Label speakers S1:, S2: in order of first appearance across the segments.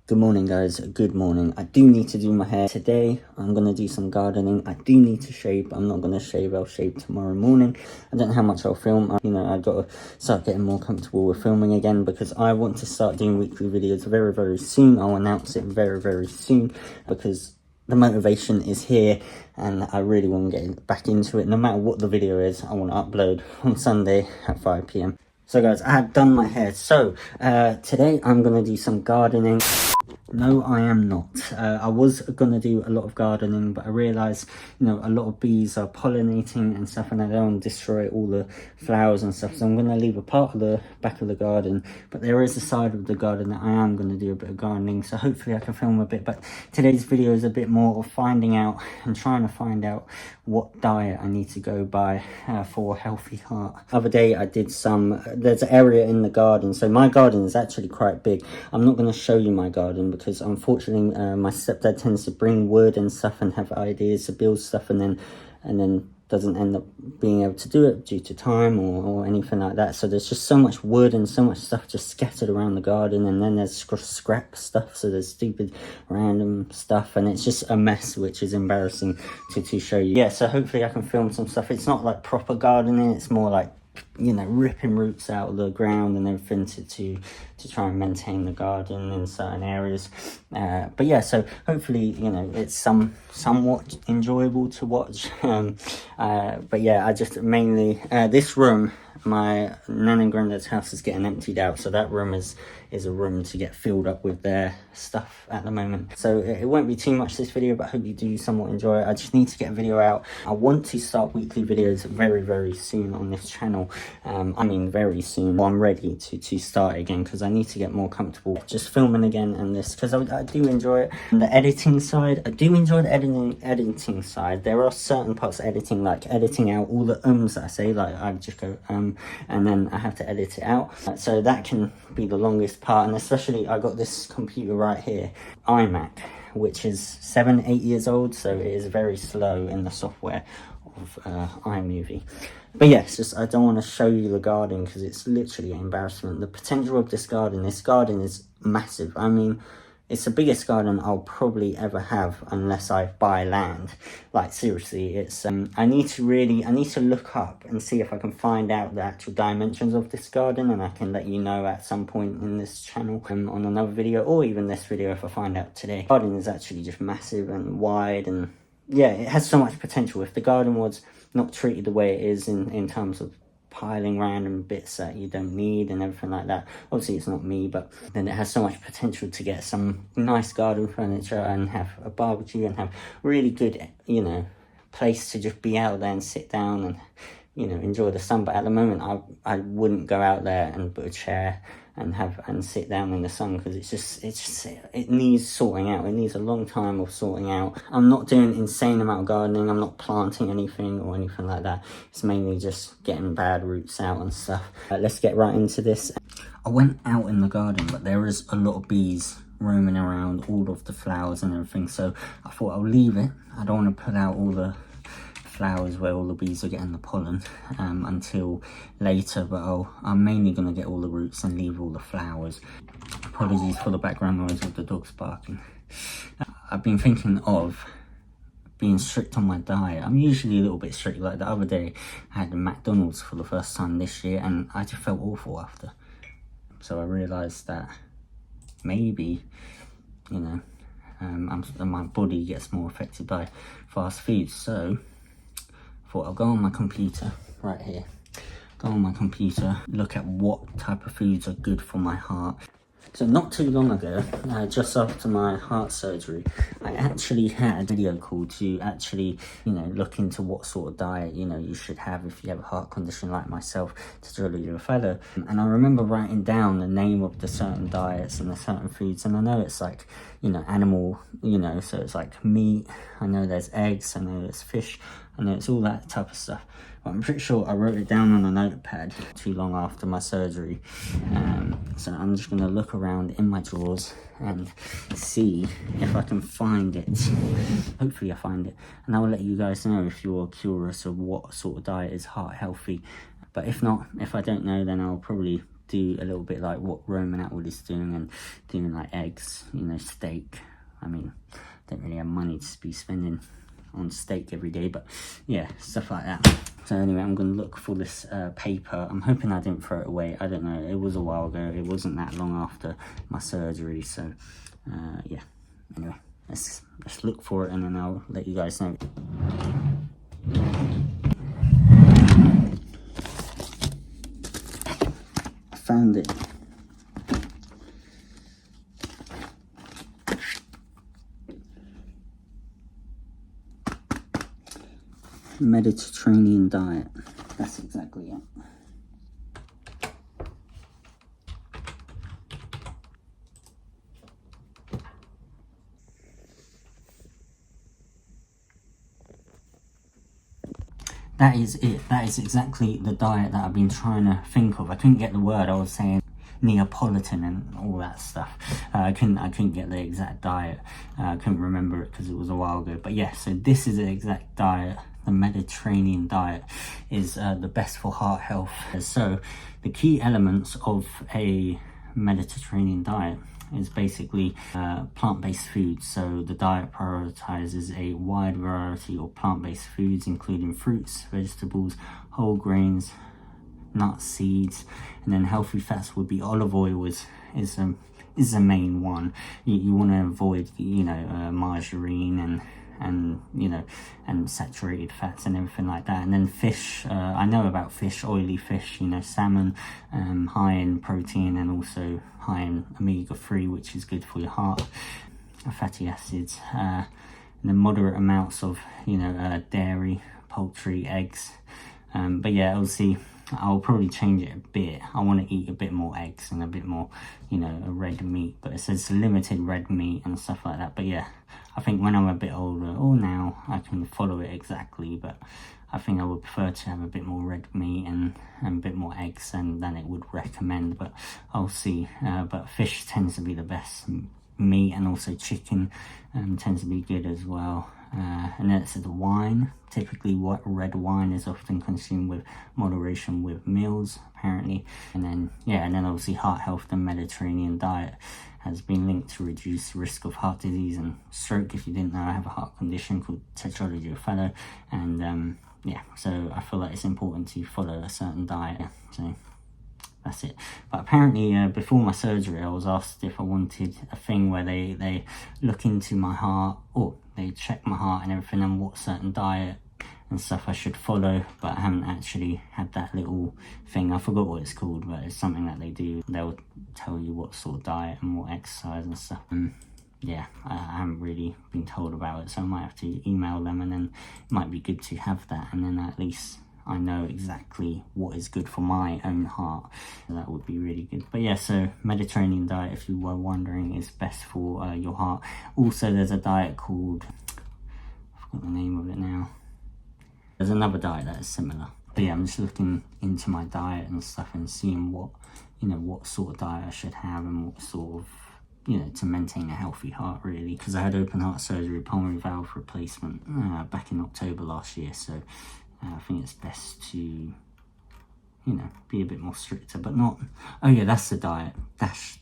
S1: Good morning, guys. Good morning. I do need to do my hair today. I'm going to do some gardening. I do need to shave. I'm not going to shave. I'll shave tomorrow morning. I don't know how much I'll film. I've got to start getting more comfortable with filming again because I want to start doing weekly videos very, very soon. I'll announce it very, very soon because the motivation is here and I really want to get back into it. No matter what the video is, I want to upload on Sunday at 5 p.m. So guys, I have done my hair. So today I'm going to do some gardening. No, I am not. I was going to do a lot of gardening, but I realised, a lot of bees are pollinating and stuff, and I don't want to destroy all the flowers and stuff. So I'm going to leave a part of the back of the garden, but there is a side of the garden that I am going to do a bit of gardening. So hopefully I can film a bit, but today's video is a bit more of finding out and trying to find out what diet I need to go by for a healthy heart. The other day I did there's an area in the garden. So my garden is actually quite big. I'm not going to show you my garden because unfortunately my stepdad tends to bring wood and stuff and have ideas to build stuff and then doesn't end up being able to do it due to time or anything like that. So there's just so much wood and so much stuff just scattered around the garden, and then there's scrap stuff, so there's stupid random stuff, and it's just a mess, which is embarrassing to show you. Yeah, so hopefully I can film some stuff. It's not like proper gardening, it's more like ripping roots out of the ground and everything to try and maintain the garden in certain areas. But yeah, so hopefully it's somewhat enjoyable to watch. But yeah, I just mainly this room, my nan and granddad's house is getting emptied out, so that room is a room to get filled up with their stuff at the moment. So it won't be too much this video, but I hope you do somewhat enjoy it. I just need to get a video out. I want to start weekly videos very, very soon on this channel. Very soon. I'm ready to start again because I need to get more comfortable just filming again, and this because I do enjoy it. And the editing side, I do enjoy the editing side. There are certain parts of editing, like editing out all the that I say, like I just go and then I have to edit it out. So that can be the longest part, and especially I got this computer right here, iMac, which is 7-8 years old, so it is very slow in the software of iMovie. But yes, just I don't want to show you the garden because it's literally an embarrassment. The potential of this garden is massive. I mean, it's the biggest garden I'll probably ever have unless I buy land. Like seriously, it's I need to look up and see if I can find out the actual dimensions of this garden, and I can let you know at some point in this channel on another video, or even this video if I find out today. The garden is actually just massive and wide, and yeah, it has so much potential. If the garden was not treated the way it is in terms of piling random bits that you don't need and everything like that. Obviously it's not me, but then it has so much potential to get some nice garden furniture and have a barbecue and have really good, place to just be out there and sit down and, enjoy the sun. But at the moment I wouldn't go out there and put a chair and sit down in the sun because it needs sorting out. It needs a long time of sorting out. I'm not doing an insane amount of gardening. I'm not planting anything or anything like that. It's mainly just getting bad roots out and stuff. Let's get right into this. I went out in the garden, but there is a lot of bees roaming around all of the flowers and everything, so I thought I'll leave it. I don't want to put out all the flowers where all the bees are getting the pollen until later, but I'm mainly going to get all the roots and leave all the flowers. Apologies for the background noise of the dogs barking. I've been thinking of being strict on my diet. I'm usually a little bit strict. Like the other day I had McDonald's for the first time this year and I just felt awful after. So I realised that maybe my body gets more affected by fast food, so I'll go on my computer right here, look at what type of foods are good for my heart. So not too long ago, just after my heart surgery, I actually had a video call to actually, look into what sort of diet, you should have if you have a heart condition like myself, to draw you a fellow. And I remember writing down the name of the certain diets and the certain foods, and I know it's like, animal, so it's like meat, I know there's eggs, I know there's fish, I know it's all that type of stuff. But I'm pretty sure I wrote it down on a notepad too long after my surgery. So I'm just going to look around in my drawers and see if I can find it. Hopefully I find it. And I will let you guys know if you're curious of what sort of diet is heart healthy. But if not, if I don't know, then I'll probably do a little bit like what Roman Atwood is doing, and doing like eggs, you know, steak. I mean, don't really have money to be spending on steak every day, but yeah, stuff like that. So anyway, I'm going to look for this paper. I'm hoping I didn't throw it away. I don't know, it was a while ago. It wasn't that long after my surgery, so yeah. Anyway, let's look for it, and then I'll let you guys know. I found it. Mediterranean diet. That's exactly it. That is it. That is exactly the diet that I've been trying to think of. I couldn't get the word. I was saying Neapolitan and all that stuff. I couldn't get the exact diet. I couldn't remember it because it was a while ago. But yeah, so this is the exact diet. The Mediterranean diet is the best for heart health. So the key elements of a Mediterranean diet is basically plant-based foods. So the diet prioritizes a wide variety of plant-based foods, including fruits, vegetables, whole grains, nuts, seeds, and then healthy fats would be olive oil is the main one. You want to avoid, you know, margarine and you know, and saturated fats and everything like that. And then fish, I know about fish, oily fish, you know, salmon, high in protein and also high in omega-3, which is good for your heart, fatty acids, and then moderate amounts of, you know, dairy, poultry, eggs. But yeah, obviously I'll probably change it a bit. I want to eat a bit more eggs and a bit more, you know, red meat, but it says limited red meat and stuff like that. But yeah, I think when I'm a bit older, or now, I can follow it exactly, but I think I would prefer to have a bit more red meat and a bit more eggs than it would recommend, but I'll see. But fish tends to be the best meat, and also chicken tends to be good as well. And then it says the wine. Typically, red wine is often consumed with moderation with meals, apparently. And then, yeah, and then obviously heart health. The Mediterranean diet has been linked to reduce risk of heart disease and stroke. If you didn't know, I have a heart condition called tetralogy fellow, and yeah, so I feel like it's important to follow a certain diet. So that's it. But apparently, before my surgery, I was asked if I wanted a thing where they look into my heart, or they check my heart and everything, and what certain diet and stuff I should follow, but I haven't actually had that little thing. I forgot what it's called, but it's something that they do. They'll tell you what sort of diet and what exercise and stuff. Yeah, I haven't really been told about it, so I might have to email them, and then it might be good to have that, and then at least I know exactly what is good for my own heart. So that would be really good. But yeah, so Mediterranean diet, if you were wondering, is best for your heart. Also, there's a diet called, I forgot the name of it now. There's another diet that is similar. But yeah, I'm just looking into my diet and stuff and seeing what, you know, what sort of diet I should have and what sort of, you know, to maintain a healthy heart, really. Because I had open heart surgery, pulmonary valve replacement back in October last year. So I think it's best to, you know, be a bit more stricter, but not. Oh yeah, that's the diet. Dash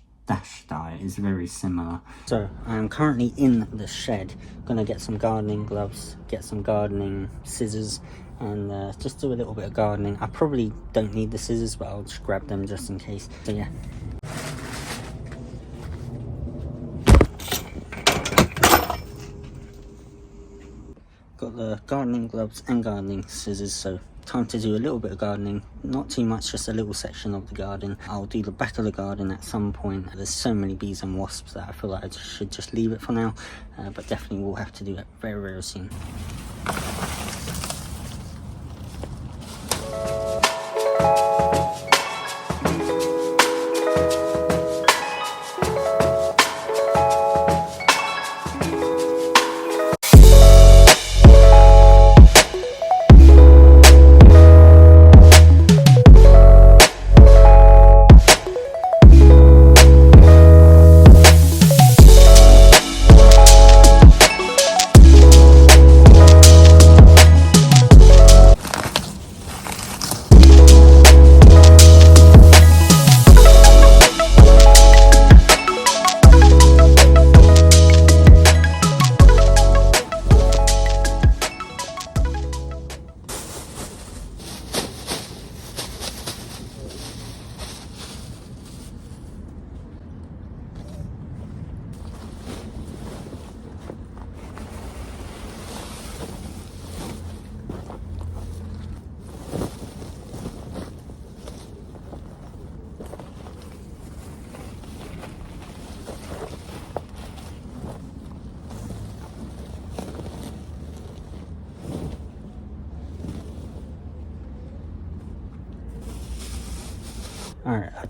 S1: diet is very similar. So I'm currently in the shed. Gonna get some gardening gloves, get some gardening scissors, and just do a little bit of gardening. I probably don't need the scissors, but I'll just grab them just in case. So yeah. Got the gardening gloves and gardening scissors, so time to do a little bit of gardening. Not too much, just a little section of the garden. I'll do the back of the garden at some point. There's so many bees and wasps that I feel like I should just leave it for now, but definitely will have to do it very, very soon.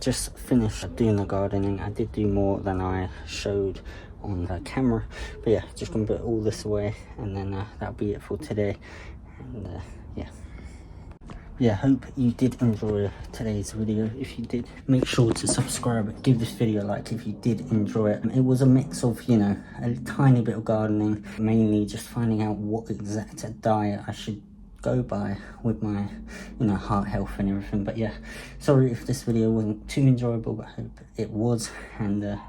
S1: just finished doing the gardening. I did do more than I showed on the camera, but yeah, just gonna put all this away, and then that'll be it for today. And yeah, hope you did enjoy today's video. If you did, make sure to subscribe, give this video a like if you did enjoy it. It was a mix of, you know, a tiny bit of gardening, mainly just finding out what exact diet I should go by with my, you know, heart health and everything. But yeah, sorry if this video wasn't too enjoyable, but I hope it was. And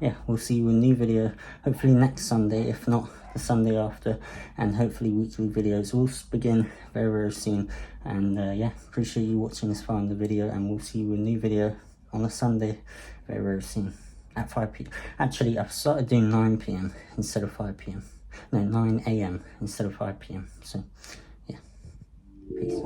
S1: yeah, we'll see you in a new video hopefully next Sunday, if not the Sunday after, and hopefully weekly videos will begin very, very soon. And yeah, appreciate you watching this far in the video, and we'll see you in a new video on a Sunday very, very soon at 5 p.m. Actually, I've started doing 9 p.m. instead of 5 p.m. No, 9 a.m. instead of 5 p.m. So yeah, peace.